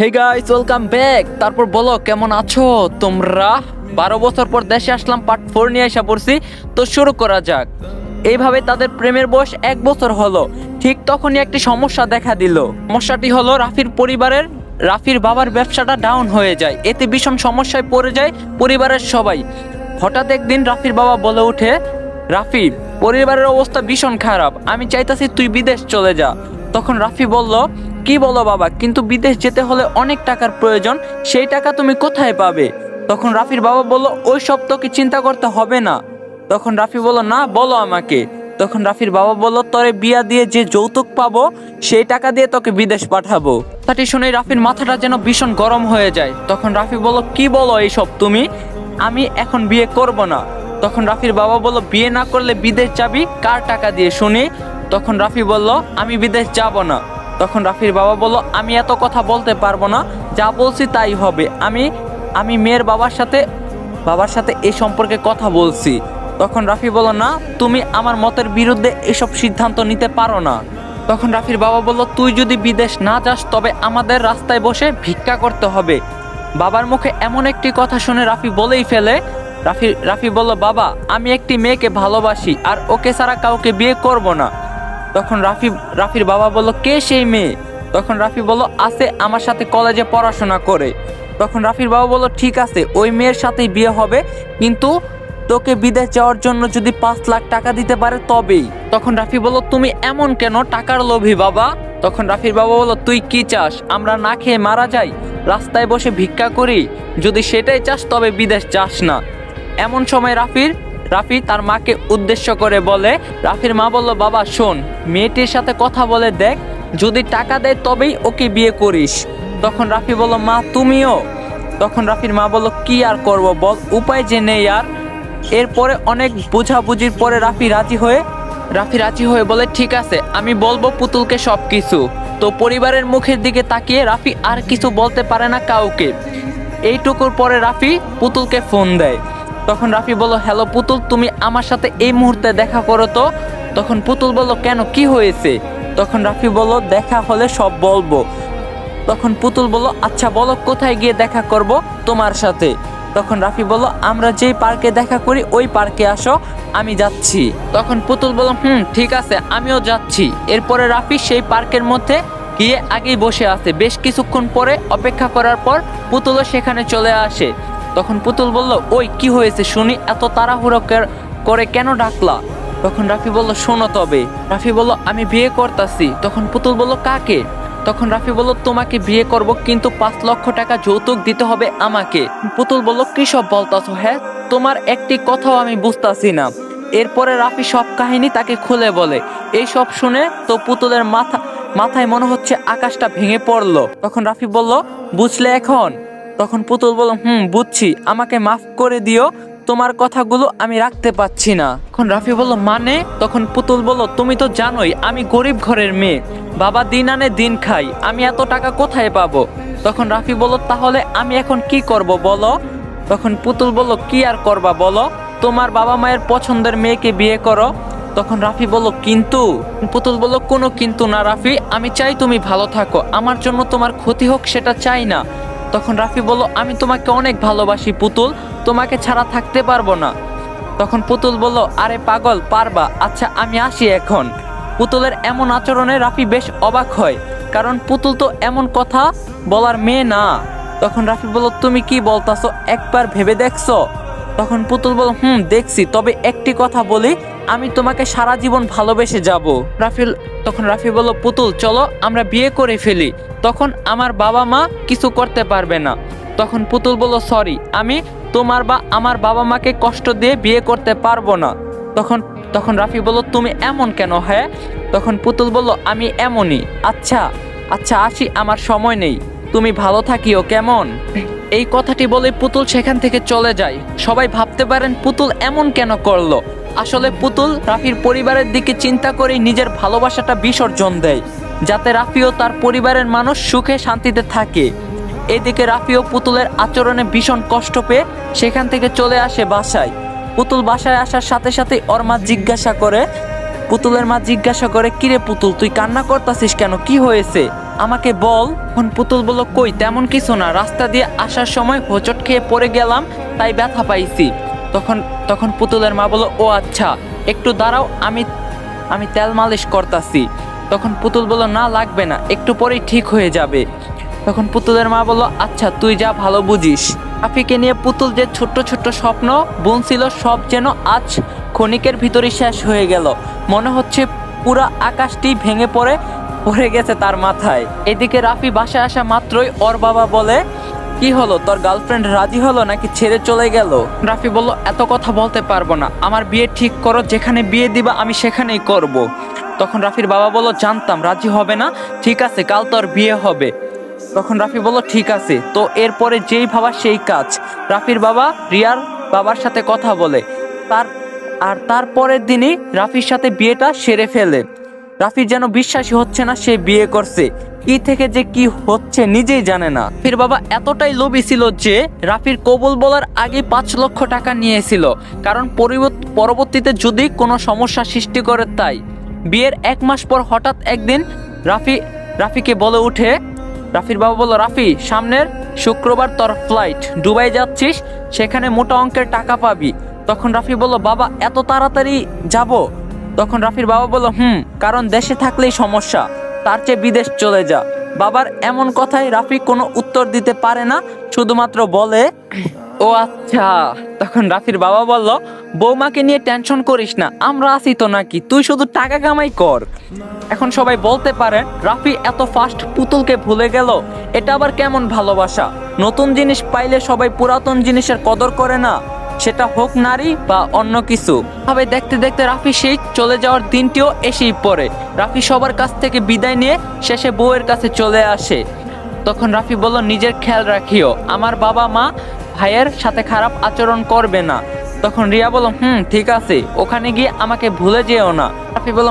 Hey guys, welcome back. তারপর বলো কেমন আছো তোমরা। 12 বছর পর দেশে আসলাম, পার্ট 4 নিয়ে এসে পড়ছি। তো শুরু করা যাক। এইভাবে তাদের প্রেমের বয়স 1 বছর হলো। ঠিক তখনই একটি সমস্যা দেখা দিল। সমস্যাটি হলো রাফির বাবার ব্যবসাটা ডাউন হয়ে যায়। এতে ভীষণ সমস্যায় পড়ে যায় পরিবারের সবাই। হঠাৎ একদিন রাফির বাবা বলে ওঠে, রাফি, পরিবারের অবস্থা ভীষণ খারাপ, আমি চাইতাছি তুই বিদেশ চলে যা। তখন রাফি বলল, কি বলো বাবা, কিন্তু বিদেশ যেতে হলে অনেক টাকার প্রয়োজন, সেই টাকা তুমি কোথায় পাবে? তখন রাফির বাবা বলল, ওই সব তোকে চিন্তা করতে হবে না। তখন রাফি বলল, না বলো আমাকে। তখন রাফির বাবা বলল, তোরে বিয়া দিয়ে যে যৌতুক পাবো সেই টাকা দিয়ে তোকে বিদেশ পাঠাবো। কথাটি শুনে রাফির মাথাটা যেন ভীষণ গরম হয়ে যায়। তখন রাফি বলল, কি বলো এইসব তুমি, আমি এখন বিয়ে করব না। তখন রাফির বাবা বলল, বিয়ে না করলে বিদেশ যাবি কার টাকা দিয়ে শুনি? তখন রাফি বলল, আমি বিদেশ যাব না। তখন রাফির বাবা বলল, আমি এত কথা বলতে পারবো না, যা বলছি তাই হবে। আমি মেয়ের বাবার সাথে এই সম্পর্কে কথা বলছি। তখন রাফি বলল, না, তুমি আমার মতের বিরুদ্ধে এসব সিদ্ধান্ত নিতে পারো না। তখন রাফির বাবা বলল, তুই যদি বিদেশ না যাস তবে আমাদের রাস্তায় বসে ভিক্ষা করতে হবে। বাবার মুখে এমন একটি কথা শুনে রাফি বলেই ফেলে, রাফি বলল, বাবা, আমি একটি মেয়েকে ভালোবাসি আর ওকে ছাড়া কাউকে বিয়ে করব না। তখন রাফির বাবা বলল, কে সেই মেয়ে? তখন রাফি বলল, আছে, আমার সাথে কলেজে পড়াশোনা করে। তখন রাফির বাবা বলল, ঠিক আছে, ওই মেয়ের সাথেই বিয়ে হবে, কিন্তু তোকে বিদেশ যাওয়ার জন্য যদি 5 লাখ টাকা দিতে পারে তবেই। তখন রাফি বলল, তুমি এমন কেন টাকার লোভী বাবা? তখন রাফির বাবা বলল, তুই কি চাস, আমরা না খেয়ে মারা যাই, রাস্তায় বসে ভিক্ষা করি? যদি সেটাই চাস তবে বিদেশ যাস না। এমন সময় রাফি তার মাকে উদ্দেশ্য করে বলে, রাফির মা বলল, বাবা শোন, মেয়েটির সাথে কথা বলে দেখ, যদি টাকা দেয় তবেই ওকে বিয়ে করিস। তখন রাফি বলল, মা তুমিও? তখন রাফির মা বলল, কি আর করব বল, উপায় যে নেই আর। এরপরে অনেক বোঝাবুঝির পরে রাফি রাজি হয়ে বলে, ঠিক আছে, আমি বলবো পুতুলকে সব কিছু। তো পরিবারের মুখের দিকে তাকিয়ে রাফি আর কিছু বলতে পারে না কাউকে। এইটুকুর পরে রাফি পুতুলকে ফোন দেয়। তখন রাফি বলল, হ্যালো পুতুল, তুমি আমার সাথে এই মুহূর্তে দেখা করো তো। তখন পুতুল বলল, কেন, কি হয়েছে? তখন রাফি বলল, দেখা হলে সব বলবো। তখন পুতুল বলল, আচ্ছা বলো, কোথায় গিয়ে দেখা করব তোমার সাথে? তখন রাফি বলল, আমরা যেই পার্কে দেখা করি ওই পার্কে আসো, আমি যাচ্ছি। তখন পুতুল বলল, ঠিক আছে, আমিও যাচ্ছি। এরপরে রাফি সেই পার্কের মধ্যে গিয়ে আগেই বসে আছে। বেশ কিছুক্ষণ পরে অপেক্ষা করার পর পুতুলও সেখানে চলে আসে। তখন পুতুল বলল, ওই কি হয়েছে শুনি, এত তাড়াহুড়ো করে কেন ডাকলা? তখন রাফি বলল, শোনো তবে। রাফি বলল, আমি বিয়ে করতেছি। তখন পুতুল বলল, কাকে? তখন রাফি বলল, তোমাকে বিয়ে করব, কিন্তু 5 লক্ষ টাকা যৌতুক দিতে হবে আমাকে। পুতুল বলল, কি সব বলতাছো? হ্যাঁ, তোমার একটি কথাও আমি বুঝতাছি না। এরপরে রাফি সব কাহিনী তাকে খুলে বলে। এই সব শুনে তো পুতুলের মাথায় মনে হচ্ছে আকাশটা ভেঙে পড়লো। তখন রাফি বলল, বুঝলে এখন? তখন পুতুল বলল, বুঝছি, আমাকে মাফ করে দিও, তোমার কথাগুলো আমি রাখতে পারছি না। তখন রাফি বলল, মানে? তখন পুতুল বলল, তুমি তো জানোই আমি গরিব ঘরের মেয়ে, বাবা দিন আনে দিন খাই, আমি এত টাকা কোথায় পাবো? তখন রাফি বলল, তাহলে আমি এখন কি করব বলো? তখন পুতুল বলল, কি আর করবা বলো, তোমার বাবা মায়ের পছন্দের মেয়েকে বিয়ে করো। তখন রাফি বলল, কিন্তু? পুতুল বলল, কোনো কিন্তু না রাফি, আমি চাই তুমি ভালো থাকো, আমার জন্য তোমার ক্ষতি হোক সেটা চাই না। তখন রাফি বলল, আমি তোমাকে অনেক ভালোবাসি পুতুল, তোমাকে ছাড়া থাকতে পারবো না। তখন পুতুল বলল, আরে পাগল, পারবা, আচ্ছা আমি আসি এখন। পুতুলের এমন আচরণে রাফি বেশ অবাক হয়, কারণ পুতুল তো এমন কথা বলার মেয়ে না। তখন রাফি বলল, তুমি কি বলতাছো, একবার ভেবে দেখছো? তখন পুতুল বলল, দেখছি, তবে একটি কথা বলি, আমি তোমাকে সারা জীবন ভালোবেসে যাব। তখন রাফি বলল, পুতুল চলো আমরা বিয়ে করে ফেলি, তখন আমার বাবা মা কিছু করতে পারবে না। তখন পুতুল বলল, সরি, আমি তোমার বা আমার বাবা মাকে কষ্ট দিয়ে বিয়ে করতে পারবো না। তখন রাফি বলল, তুমি এমন কেন? হ্যাঁ? তখন পুতুল বলল, আমি এমনই। আচ্ছা আসি, আমার সময় নেই, তুমি ভালো থাকিও কেমন? এই কথাটি বলে পুতুল সেখান থেকে চলে যায়। সবাই ভাবতে পারেন পুতুল এমন কেন করলো। আসলে পুতুল রাফির পরিবারের দিকে চিন্তা করে নিজের ভালোবাসাটা বিসর্জন দেয়, যাতে রাফিও তার পরিবারের মানুষ সুখে শান্তিতে থাকে। এদিকে রাফিও পুতুলের আচরণে ভীষণ কষ্ট পেয়ে সেখান থেকে চলে আসে বাসায়। পুতুল বাসায় আসার সাথে সাথে ওর মা পুতুলের মা জিজ্ঞাসা করে, কিরে পুতুল, তুই কান্না করতাছিস কেন, কি হয়েছে? আমাকে বল। তখন পুতুল বলল, কই তেমন কিছু না, রাস্তা দিয়ে আসার সময় হোঁচট খেয়ে পড়ে গেলাম, তাই ব্যথা পাইছি। তখন তখন পুতুলের মা বলল, ও আচ্ছা, একটু দাঁড়াও, আমি তেল মালিশ করতাছি। তখন পুতুল বলল, না লাগবে না, একটু পরেই ঠিক হয়ে যাবে। তখন পুতুলের মা বলল, আচ্ছা তুই যা ভালো বুঝিস। রাফিকে নিয়ে পুতুল যে ছোট্ট ছোট্ট স্বপ্ন বুনছিল সব যেন আজ ক্ষণিকের ভিতরে শেষ হয়ে গেল। মনে হচ্ছে পুরা আকাশটি ভেঙে পড়ে গেছে তার মাথায়। এদিকে রাফি বাসায় আসা মাত্রই ওর বাবা বলে, কি হলো, তোর গার্লফ্রেন্ড রাজি হলো নাকি ছেড়ে চলে গেল? রাফি বলল, এত কথা বলতে পারবো না, আমার বিয়ে ঠিক করো, যেখানে বিয়ে দিবা আমি সেখানেই করব। তখন রাফির বাবা বলল, জানতাম রাজি হবে না, ঠিক আছে কাল তোর বিয়ে হবে। তখন রাফি বলল, ঠিক আছে। তো এরপরে যেই ভাবা সেই কাজ, রাফির বাবা রিয়ার বাবার সাথে কথা বলে তারপরের দিনই রাফির সাথে বিয়েটা সেরে ফেলে। রাফির যেন বিশ্বাসই হচ্ছে না সে বিয়ে করছে, কি থেকে যে কি হচ্ছে নিজেই জানে না। রাফির বাবা এতটাই লোভী ছিল যে রাফির কবুল বলার আগে 5 লক্ষ টাকা নিয়েছিল, কারণ পরবর্তীতে যদি কোনো সমস্যা সৃষ্টি করে। তাই বিয়ের 1 মাস পর হঠাৎ একদিন রাফিকে বলে উঠে, রাফির বাবা বলল, রাফি সামনের শুক্রবার তোর ফ্লাইট, দুবাই যাচ্ছিস, সেখানে মোটা অঙ্কের টাকা পাবি। তখন রাফি বলল, বাবা এত তাড়াতাড়ি যাব? তখন রাফির বাবা বলল, কারণ দেশে থাকলেই সমস্যা, তার চেয়ে বিদেশ চলে যা। বাবার এমন কথায় রাফি কোনো উত্তর দিতে পারে না, শুধুমাত্র বলে, ও আচ্ছা। তখন রাফির বাবা বলল, বৌমাকে নিয়ে টেনশন করিস না, আমরা আছি তো নাকি, তুই শুধু টাকা কামাই কর। এখন সবাই বলতে পারে রাফি এত ফাস্ট পুতুলকে ভুলে গেল, এটা আবার কেমন ভালোবাসা? নতুন জিনিস পাইলে সবাই পুরাতন জিনিসের কদর করে না, সেটা হোক নারী বা অন্য কিছু। ভাবে দেখতে দেখতে রাফি সেই চলে যাওয়ার দিনটিও এসেই পড়ে। রাফি সবার কাছ থেকে বিদায় নিয়ে শেষে বউয়ের কাছে চলে আসে। তখন রাফি বলল, নিজের খেয়াল রাখিও, আমার বাবা মা ভাইয়ের সাথে খারাপ আচরণ করবে না। তখন রিয়া বলল, ঠিক আছে, ওখানে গিয়ে আমাকে ভুলে যেও না। রাফি বলল,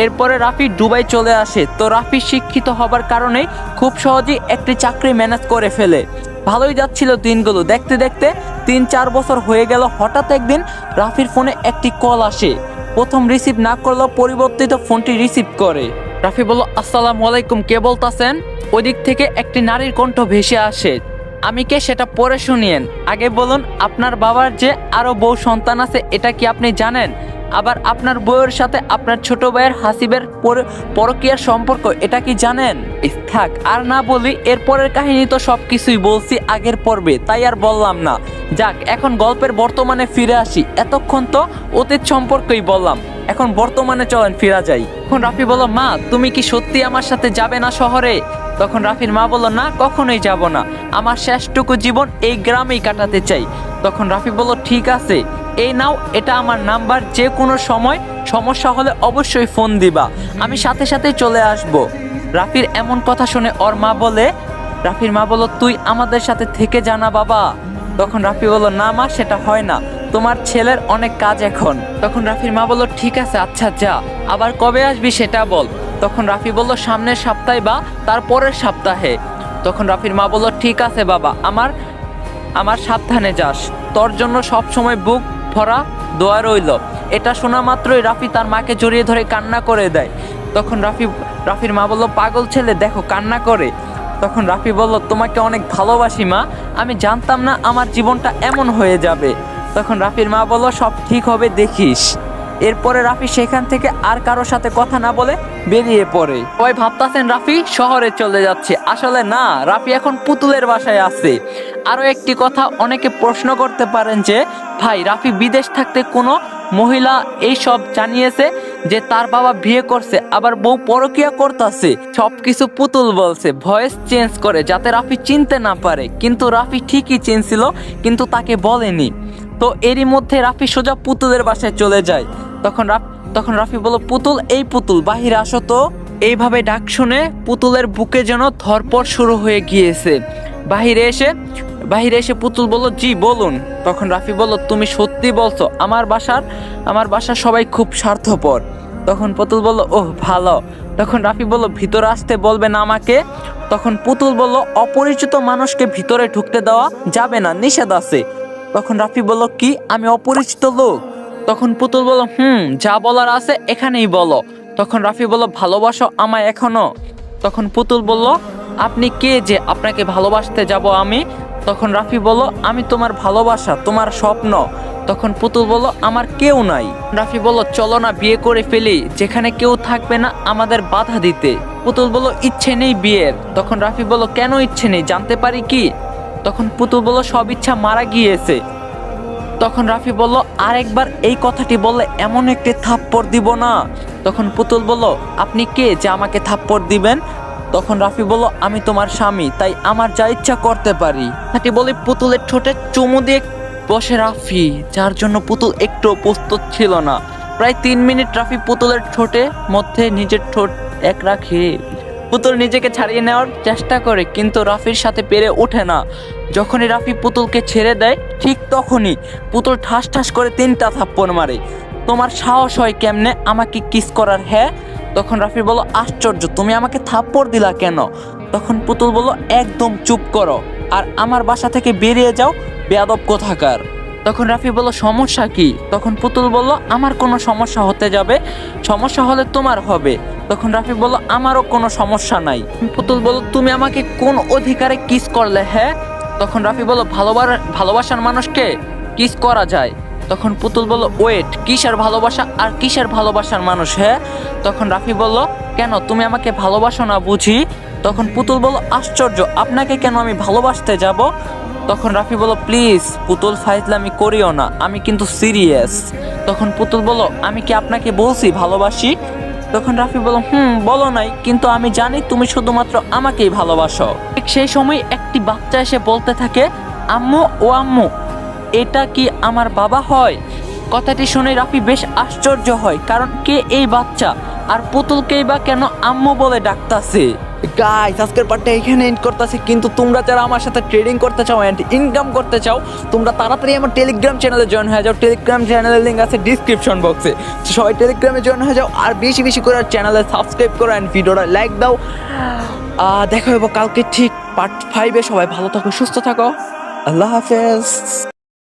এরপরে রাফি দুবাই চলে আসে। তো রাফি শিক্ষিত হবার কারণে খুব সহজেই একটি চাকরি ম্যানেজ করে ফেলে। ভালোই যাচ্ছিল দিনগুলো, দেখতে দেখতে 3-4 বছর হয়ে গেল। হঠাৎ একদিন রাফির ফোনে একটি কল আসে। প্রথম রিসিভ না করলেও পরিবর্তিত ফোনটি রিসিভ করে। রাফি বলল, আসসালামু আলাইকুম, কে বলতাছেন? ওই দিক থেকে একটি নারীর কণ্ঠ ভেসে আসে। আমি কে সেটা পরে শুনিয়েন, আগে বলুন আপনার বাবার যে আরো বউ সন্তান আছে এটা কি আপনি জানেন? আবার আপনার বউয়ের সাথে আপনার ছোট ভাইয়ের হাসিবের পরকীয়ার সম্পর্ক, এটা কি জানেন? থাক আর না বলি, এরপরের কাহিনী তো সবকিছুই বলছি আগের পর্বে, তাই আর বললাম না। যাক, এখন গল্পের বর্তমানে ফিরে আসি। এতক্ষণ তো অতীত সম্পর্কই বললাম, এখন বর্তমানে চলেন ফিরা যাই। এখন রাফি বলল, মা তুমি কি সত্যি আমার সাথে যাবে না শহরে? তখন রাফির মা বলল, না কখনোই যাব না, আমার শেষটুকু জীবন এই গ্রামেই কাটাতে চাই। তখন রাফি বলল, ঠিক আছে, এই নাও, এটা আমার নাম্বার, যে কোনো সময় সমস্যা হলে অবশ্যই ফোন দিবা, আমি সাথে সাথে চলে আসব। রাফির এমন কথা শুনে ওর মা বলে, রাফির মা বলল, তুই আমাদের সাথে থেকে জানা বাবা। তখন রাফি বলল, না মা, সেটা হয় না, তোমার ছেলের অনেক কাজ এখন। তখন রাফির মা বলল, ঠিক আছে, আচ্ছা যা, আবার কবে আসবি সেটা বল। তখন রাফি বলল, সামনের সপ্তাহে বা তারপরের সপ্তাহে। তখন রাফির মা বলল, ঠিক আছে বাবা, আমার সাবধানে যাস, তোর জন্য সব সময় বুক ভরা দোয়া রইল। এটা শোনা মাত্রই রাফি তার মাকে জড়িয়ে ধরে কান্না করে দেয়। তখন রাফির মা বলল, পাগল ছেলে, দেখো কান্না করে। তখন রাফি বলল, তোমাকে অনেক ভালোবাসি মা, আমি জানতাম না আমার জীবনটা এমন হয়ে যাবে। তখন রাফির মা বলল, সব ঠিক হবে, দেখিস। এরপরে রাফি সেখান থেকে আর কারোর সাথে কথা না বলে বেরিয়ে পড়ে। সবাই ভাবতাছেন রাফি শহরে চলে যাচ্ছে, আসলে না, রাফি এখন পুতুলের বাসায় আছে। আরো একটি কথা অনেকে প্রশ্ন করতে পারেন যে, ভাই রাফি বিদেশ থাকতে কোনো মহিলা এই সব জানিয়েছে যে তার বাবা বিয়ে করছে, আবার বউ পরকিয়া করতেছে, সবকিছু পুতুল বলছে, ভয়েস চেঞ্জ করে যাতে রাফি চিনতে না পারে। কিন্তু রাফি ঠিকই চিনছিল, কিন্তু তাকে বলেনি। তো এরই মধ্যে রাফি সোজা পুতুলের বাসায় চলে যায়। তখন রাফি বলল, পুতুল, এই পুতুল বাহিরে আসো তো। এইভাবে ডাক শুনে পুতুলের বুকে যেন ধরপড় শুরু হয়ে গিয়েছে। বাহিরে এসে পুতুল বলল, জি বলুন। তখন রাফি বলল, তুমি সত্যি বলছো আমার বাসার সবাই খুব স্বার্থপর? তখন পুতুল বলল, ওহ ভালো। তখন রাফি বলল, ভিতরে আসতে বলবেন আমাকে? তখন পুতুল বলল, অপরিচিত মানুষকে ভিতরে ঢুকতে দেওয়া যাবে না, নিষেধ আছে। তখন রাফি বলল, কি আমি অপরিচিত লোক? তখন পুতুল বলল, যা বলার আছে এখানেই বলো। তখন রাফি বলল, ভালোবাসো আমায় এখনো? তখন পুতুল বলল, আপনি কে যে আপনাকে ভালোবাসতে যাব আমি? তখন রাফি বলল, আমি তোমার ভালোবাসা, তোমার স্বপ্ন। তখন পুতুল বলল, আমার কেউ নাই। রাফি বলল, চলো না বিয়ে করে ফেলি, যেখানে কেউ থাকবে না আমাদের বাধা দিতে। পুতুল বলল, ইচ্ছে নেই বিয়ের। তখন রাফি বলল, কেন ইচ্ছে নেই, জানতে পারি কি? তখন পুতুল বলল, সব ইচ্ছা মারা গিয়েছে। তখন রাফি বলল, আরেকবার এই কথাটি বললে এমন একটি থাপ্পড় দিব না। তখন পুতুল বলল, আপনি কে যে আমাকে থাপ্পড় দিবেন? তখন রাফি বলল, আমি তোমার স্বামী, তাই আমার যা ইচ্ছা করতে পারি। তাকে বলে পুতুলের ঠোঁটে চুমু দিয়ে বসে রাফি, যার জন্য পুতুল একটু প্রস্তুত ছিল না। প্রায় 3 মিনিট রাফি পুতুলের ঠোঁটে মধ্যে নিজের ঠোঁট এক রাখে। পুতুল নিজেকে ছাড়িয়ে নেওয়ার চেষ্টা করে, কিন্তু রাফির সাথে পেরে ওঠে না। যখনই রাফি পুতুলকে ছেড়ে দেয়, ঠিক তখনই পুতুল ঠাস ঠাস করে 3টা থাপ্পড় মারে। তোমার সাহস হয় কেমনে আমাকে কিস করার, হ্যাঁ? তখন রাফি বলল, আশ্চর্য, তুমি আমাকে থাপ্পড় দিলা কেন? তখন পুতুল বলল, একদম চুপ করো আর আমার বাসা থেকে বেরিয়ে যাও, বেয়াদব কোথাকার। তখন রাফি বলল, সমস্যা কি? তখন পুতুল বলল, আমার কোনো সমস্যা হতে যাবে? সমস্যা হলে তোমার হবে। তখন রাফি বলল, আমারও কোনো সমস্যা নাই। পুতুল বলল, তুমি আমাকে কোন অধিকারে কিস করলে, হ্যাঁ? তখন রাফি বলল, ভালোবাসার মানুষকে কিস করা যায়। তখন পুতুল বলল, ওয়েট, কিসের ভালোবাসা আর কিসের ভালোবাসার মানুষ, হ্যাঁ? তখন রাফি বলল, কেন তুমি আমাকে ভালোবাসো না বুঝি? তখন পুতুল বলল, আশ্চর্য, আপনাকে কেন আমি ভালোবাসতে যাব? তখন রাফি বলল, প্লিজ পুতুল, ফাইজলামি করিও না, আমি কিন্তু সিরিয়াস। তখন পুতুল বলল, আমি কি আপনাকে বলছি ভালোবাসি? তখন রাফি বলল, বলো নাই, কিন্তু আমি জানি তুমি শুধুমাত্র আমাকেই ভালোবাসো। ঠিক সেই সময় একটি বাচ্চা এসে বলতে থাকে, আম্মু ও আম্মু, এটা কি আমার বাবা হয়? কথাটি শুনে রাফি বেশ আশ্চর্য হয়, কারণ কে এই বাচ্চা আর পুতুলকেই বা কেন আম্মু বলে ডাকতাছে। গাইস, আজকের পার্টটা এখানে এন্ড করতেছি, কিন্তু তোমরা যারা আমার সাথে ট্রেডিং করতে চাও এন্ড ইনকাম করতে চাও, তোমরা তাড়াতাড়ি আমার টেলিগ্রাম চ্যানেলে জয়েন হয়ে যাও। টেলিগ্রাম চ্যানেলের লিঙ্ক আছে ডিসক্রিপশন বক্সে। সবাই টেলিগ্রামে জয়েন হয়ে যাও আর বেশি বেশি করে চ্যানেলে সাবস্ক্রাইব করো এন্ড ভিডিওটা লাইক দাও। দেখা হবে কালকে ঠিক পার্ট 5-এ। সবাই ভালো থাকো, সুস্থ থাকো, আল্লাহ হাফেজ।